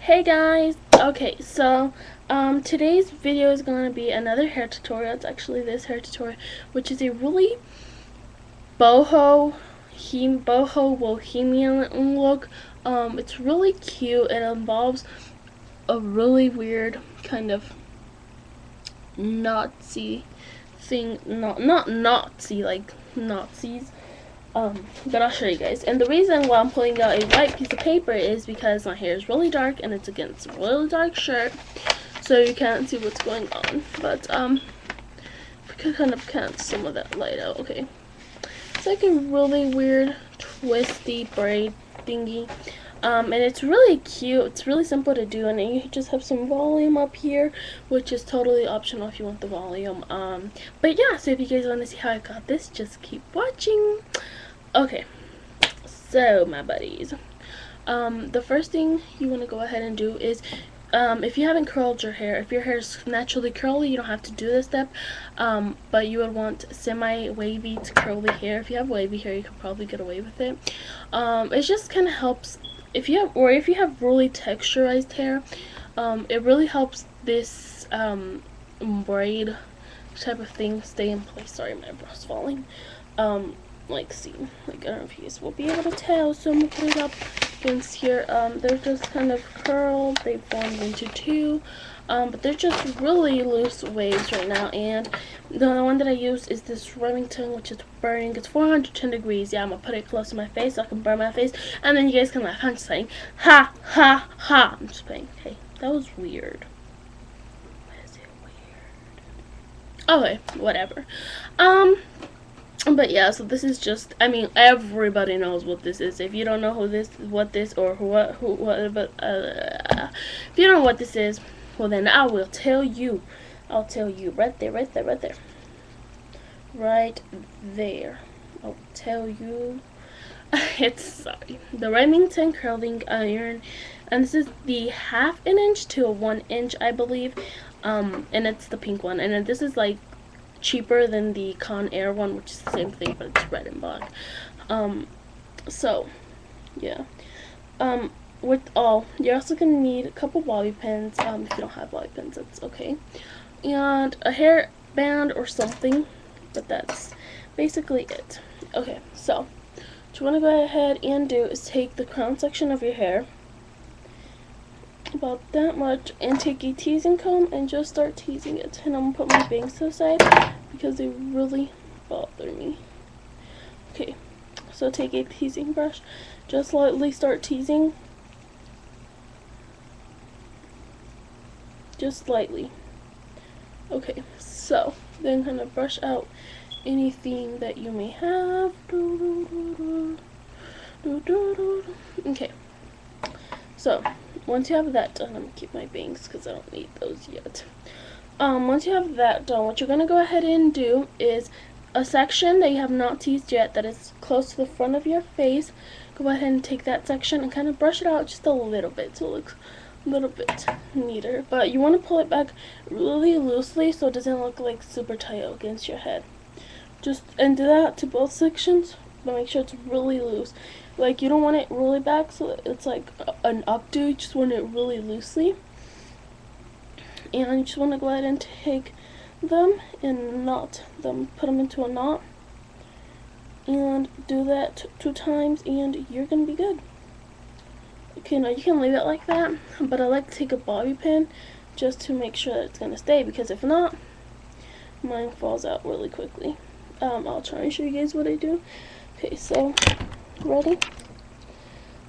Hey guys! Okay, so today's video is going to be another hair tutorial. It's actually this hair tutorial, which is a really boho bohemian look. It's really cute. It involves a really weird kind of Nazi thing, not Nazi like Nazis. But I'll show you guys. And the reason why I'm pulling out a white piece of paper is because my hair is really dark and it's against a really dark shirt, so you can't see what's going on. But we could kind of cancel some of that light out. Okay, it's like a really weird twisty braid thingy. And it's really cute. It's really simple to do, and then you just have some volume up here, which is totally optional if you want the volume. But yeah, so if you guys want to see how I got this, just keep watching. Okay, so my buddies, the first thing you want to go ahead and do is, if you haven't curled your hair, if your hair is naturally curly, you don't have to do this step, but you would want semi-wavy to curly hair. If you have wavy hair, you can probably get away with it. It just kind of helps if you have really texturized hair. It really helps this braid type of thing stay in place. Sorry, my brow's falling. Like, see, like, I don't know if you guys will be able to tell, so I'm gonna put it up against here. They're just kind of curled, they formed into two, but they're just really loose waves right now. And the one that I use is this Remington, which is burning. It's 410 degrees. Yeah, I'm gonna put it close to my face so I can burn my face, and then you guys can laugh. I'm just saying, ha ha ha. I'm just playing. Okay, that was weird. Was it weird? Okay, whatever. But yeah, so this is just, I mean, everybody knows what this is. If you don't know if you don't know what this is, well then I will tell you. I'll tell you right there. Right there. I'll tell you. It's, sorry, the Remington curling iron, and this is the 1/2 inch to a 1 inch, I believe. And it's the pink one, and then this is like cheaper than the Conair one, which is the same thing, but it's red and black. So yeah, with all, you're also gonna need a couple bobby pins. If you don't have bobby pins, that's okay, and a hair band or something, but that's basically it. Okay, so what you want to go ahead and do is take the crown section of your hair, about that much, and take a teasing comb and just start teasing it. And I'm gonna put my bangs to the side because they really bother me. Okay, so take a teasing brush, just lightly start teasing, just lightly. Okay, so then kind of brush out anything that you may have. Okay, so once you have that done, I'm gonna keep my bangs because I don't need those yet. Once you have that done, what you're gonna go ahead and do is a section that you have not teased yet that is close to the front of your face. Go ahead and take that section and kind of brush it out just a little bit so it looks a little bit neater. But you want to pull it back really loosely so it doesn't look like super tight against your head. And do that to both sections, but make sure it's really loose. Like, you don't want it really back so it's like an updo. You just want it really loosely. And you just want to go ahead and take them and knot them, put them into a knot, and do that 2 times, and you're gonna be good. Okay, now you can leave it like that, but I like to take a bobby pin just to make sure that it's gonna stay, because if not, mine falls out really quickly. I'll try and show you guys what I do. Okay, so ready?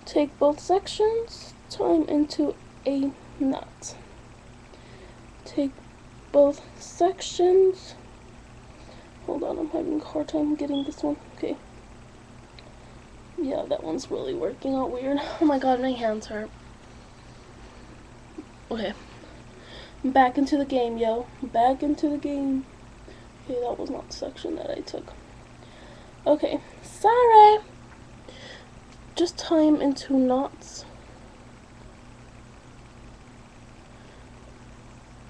Take both sections, tie them into a knot. Take both sections. Hold on, I'm having a hard time getting this one. Okay. Yeah, that one's really working out weird. Oh my god, my hands hurt. Okay. Back into the game, yo. Back into the game. Okay, that was not the section that I took. Okay, sorry. Just tie them into knots.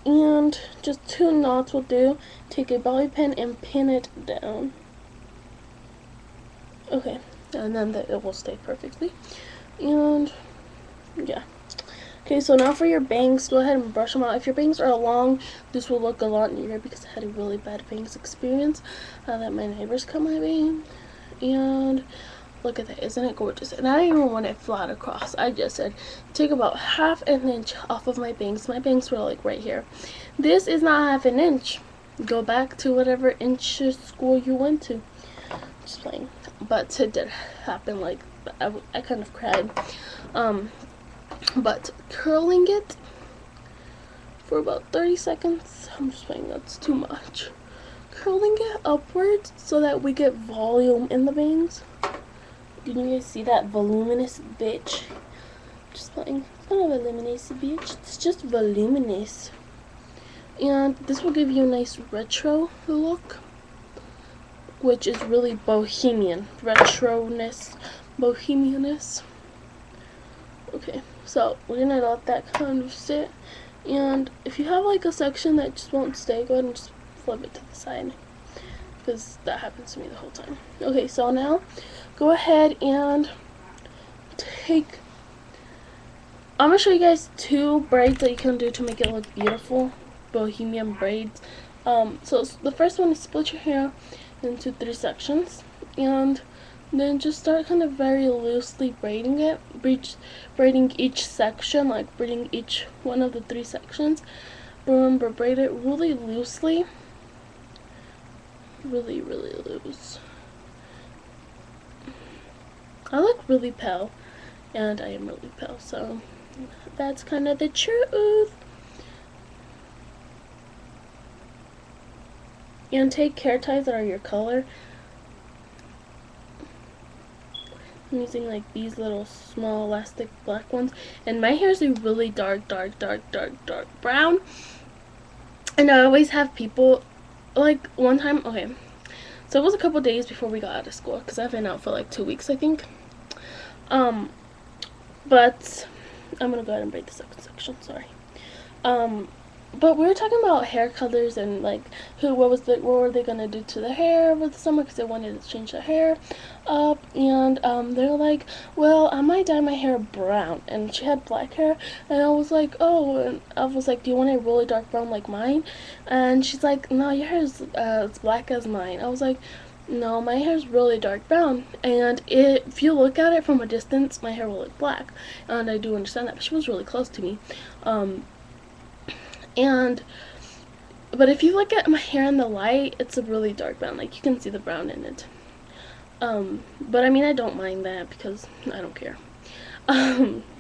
And just 2 knots will do. Take a bobby pin and pin it down. Okay, and then it will stay perfectly. And yeah, Okay, so now for your bangs, go ahead and brush them out. If your bangs are long, this will look a lot neater because I had a really bad bangs experience. I let my neighbors cut my bangs, and look at that, isn't it gorgeous? And I didn't even want it flat across. I just said take about half an inch off of my bangs. My bangs were like right here. This is not half an inch. Go back to whatever inch school you went to. Just playing. But it did happen. Like I kind of cried. But curling it for about 30 seconds, I'm just playing, that's too much. Curling it upwards so that we get volume in the bangs. Did you guys see that voluminous bitch? Just playing. It's not a voluminous bitch, it's just voluminous. And this will give you a nice retro look, which is really bohemian. Retroness, bohemianness. Okay, so we're gonna let that kind of sit. And if you have like a section that just won't stay, go ahead and just flip it to the side, because that happens to me the whole time. Okay, so now go ahead and take, I'm gonna show you guys 2 braids that you can do to make it look beautiful. Bohemian braids. So the first one is split your hair into 3 sections, and then just start kind of very loosely braiding it, braiding each section, like braiding each one of the 3 sections. But remember, braid it really loosely, really loose. I look really pale, and I am really pale, so that's kind of the truth. And take hair ties that are your color. I'm using like these little small elastic black ones, and my hair is a really dark brown. And I always have people, like one time, okay, so it was a couple days before we got out of school, because I've been out for like 2 weeks, I think. But I'm gonna go ahead and braid the second section, sorry. But we were talking about hair colors and like what were they gonna do to the hair over the summer, because they wanted to change the hair up. And they were like, well, I might dye my hair brown. And she had black hair, and I was like, oh, and I was like, do you want it really dark brown like mine? And she's like, no, your hair is as black as mine. I was like, no, my hair is really dark brown, and if you look at it from a distance, my hair will look black. And I do understand that, but she was really close to me. But if you look at my hair in the light, it's a really dark brown, like you can see the brown in it. But I mean, I don't mind that because I don't care.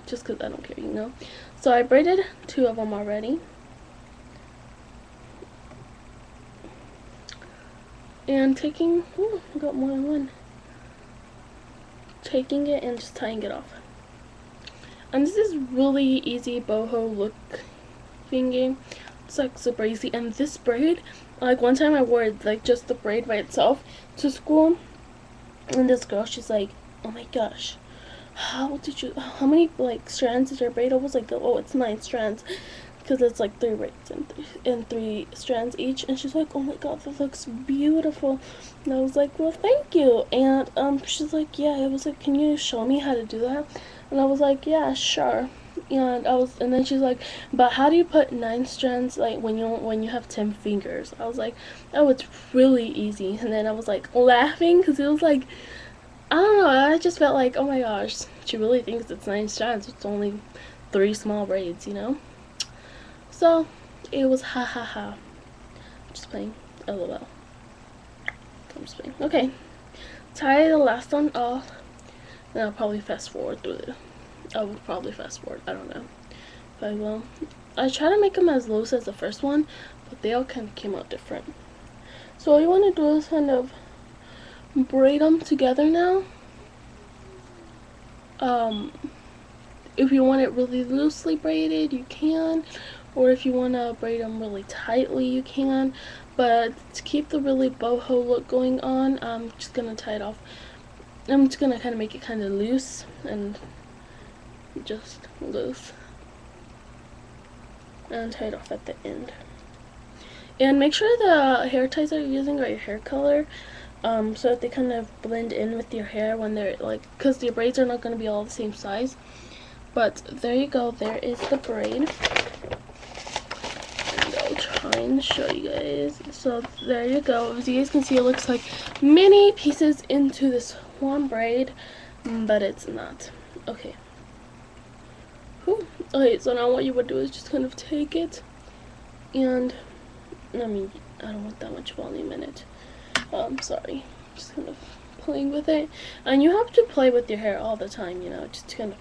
Just because I don't care, you know. So I braided 2 of them already. And taking, I got more than one. Taking it and just tying it off. And this is really easy boho look thingy. It's like super easy. And this braid, like one time I wore it, like just the braid by itself to school, and this girl, she's like, oh my gosh, how many like strands is your braid? I was like, oh, it's 9 strands, because it's like 3 braids and 3 strands each. And she's like, oh my god, that looks beautiful. And I was like, well, thank you. And she's like, yeah. I was like, can you show me how to do that? And I was like, yeah, sure. And then she's like, but how do you put 9 strands like when you have 10 fingers? I was like, oh, it's really easy. And then I was like laughing because it was like, I don't know, I just felt like, oh my gosh, she really thinks it's 9 strands. It's only 3 small braids, you know. So it was ha ha ha. Just playing, LOL. I'm just playing. Okay, tie the last one off, and I'll probably fast forward through it. I will probably fast forward, I don't know if I will. I try to make them as loose as the first one, but they all kind of came out different. So all you want to do is kind of braid them together now. If you want it really loosely braided, you can, or if you want to braid them really tightly, you can. But to keep the really boho look going on, I'm just gonna tie it off. I'm just gonna kind of make it kind of loose and just loose, and tie it off at the end. And make sure the hair ties that you're using are your hair color, so that they kind of blend in with your hair when they're like, because your braids are not going to be all the same size. But there you go, there is the braid. And I'll try and show you guys. So there you go. As you guys can see, it looks like many pieces into this one braid, but it's not. Okay. Whew. Okay, so now what you would do is just kind of take it, and I mean, I don't want that much volume in it. Sorry. Just kind of playing with it. And you have to play with your hair all the time, you know, just to kind of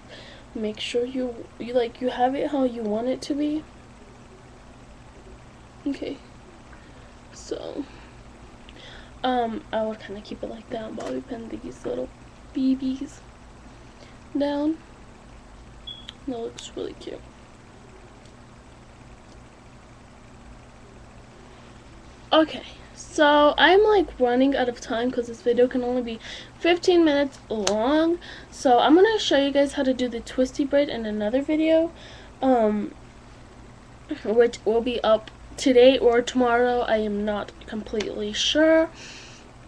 make sure you have it how you want it to be. Okay. So I would kind of keep it like that, bobby pin these little BBs down. That looks really cute. Okay, so I'm like running out of time because this video can only be 15 minutes long. So I'm gonna show you guys how to do the twisty braid in another video, which will be up today or tomorrow. I am not completely sure,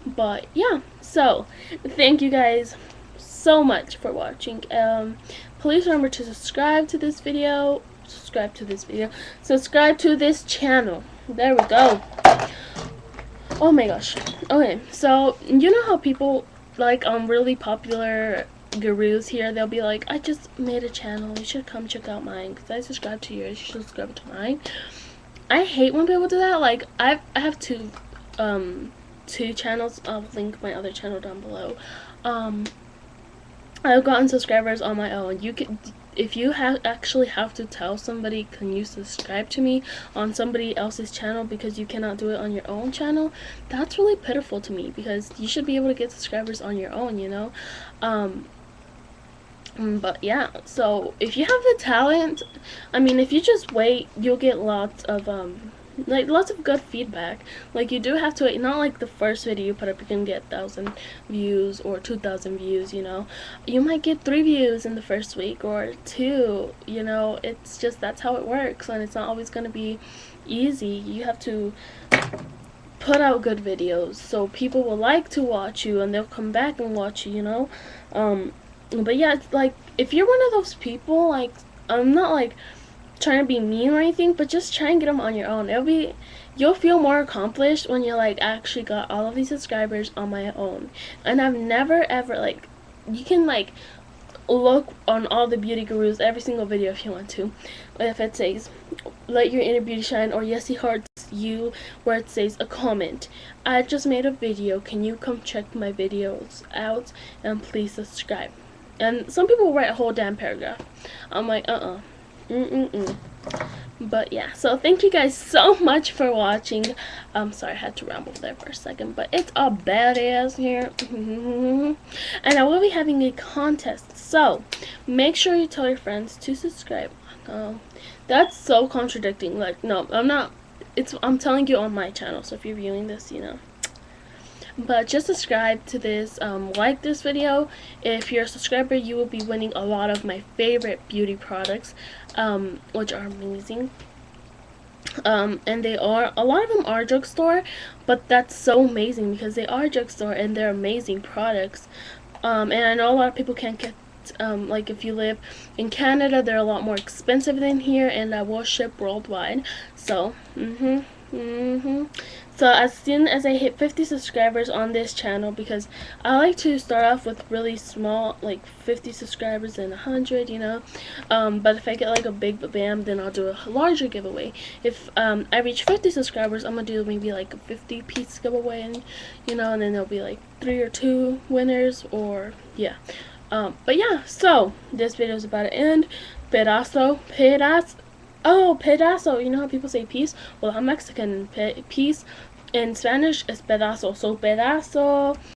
but yeah. So thank you guys so much for watching. Please remember to subscribe to this video, subscribe to this channel. There we go. Oh my gosh. Okay, so you know how people like really popular gurus here, they'll be like, I just made a channel, you should come check out mine because I subscribe to yours, you should subscribe to mine. I hate when people do that. Like I have two channels. I'll link my other channel down below. I've gotten subscribers on my own. You can, if you actually have to tell somebody, can you subscribe to me on somebody else's channel because you cannot do it on your own channel, that's really pitiful to me, because you should be able to get subscribers on your own, you know. But yeah, so if you have the talent, I mean, if you just wait, you'll get lots of lots of good feedback. Like, you do have to wait. Not like the first video you put up, you can get 1,000 views or 2,000 views, you know. You might get 3 views in the first week or 2, you know. It's just, that's how it works, and it's not always going to be easy. You have to put out good videos so people will like to watch you and they'll come back and watch you, you know. But yeah, it's like, if you're one of those people, like, I'm not like trying to be mean or anything, but just try and get them on your own. You'll feel more accomplished when you like actually got all of these subscribers on my own. And I've never ever, like, you can like look on all the beauty gurus, every single video if you want to, if it says let your inner beauty shine or yes he hearts you, where it says a comment, I just made a video, can you come check my videos out and please subscribe. And some people write a whole damn paragraph. I'm like, But yeah, so thank you guys so much for watching. Sorry, I had to ramble there for a second, but it's a badass here. And I will be having a contest, so make sure you tell your friends to subscribe. That's so contradicting. Like, no, I'm not. I'm telling you on my channel, so if you're viewing this, you know. But just subscribe to this, like this video. If you're a subscriber, you will be winning a lot of my favorite beauty products, which are amazing. And they are, a lot of them are drugstore, but that's so amazing because they are drugstore and they're amazing products. And I know a lot of people can't get, like if you live in Canada, they're a lot more expensive than here, and I will ship worldwide. So, so as soon as I hit 50 subscribers on this channel, because I like to start off with really small, like 50 subscribers and 100, you know. But if I get like a big bam, then I'll do a larger giveaway. If I reach 50 subscribers, I'm gonna do maybe like a 50-piece giveaway, and you know, and then there'll be like 3 or 2 winners, or yeah. But yeah, so this video is about to end. Pedazo. Oh, pedazo. You know how people say peace? Well, I'm Mexican. Peace in Spanish is pedazo. So pedazo.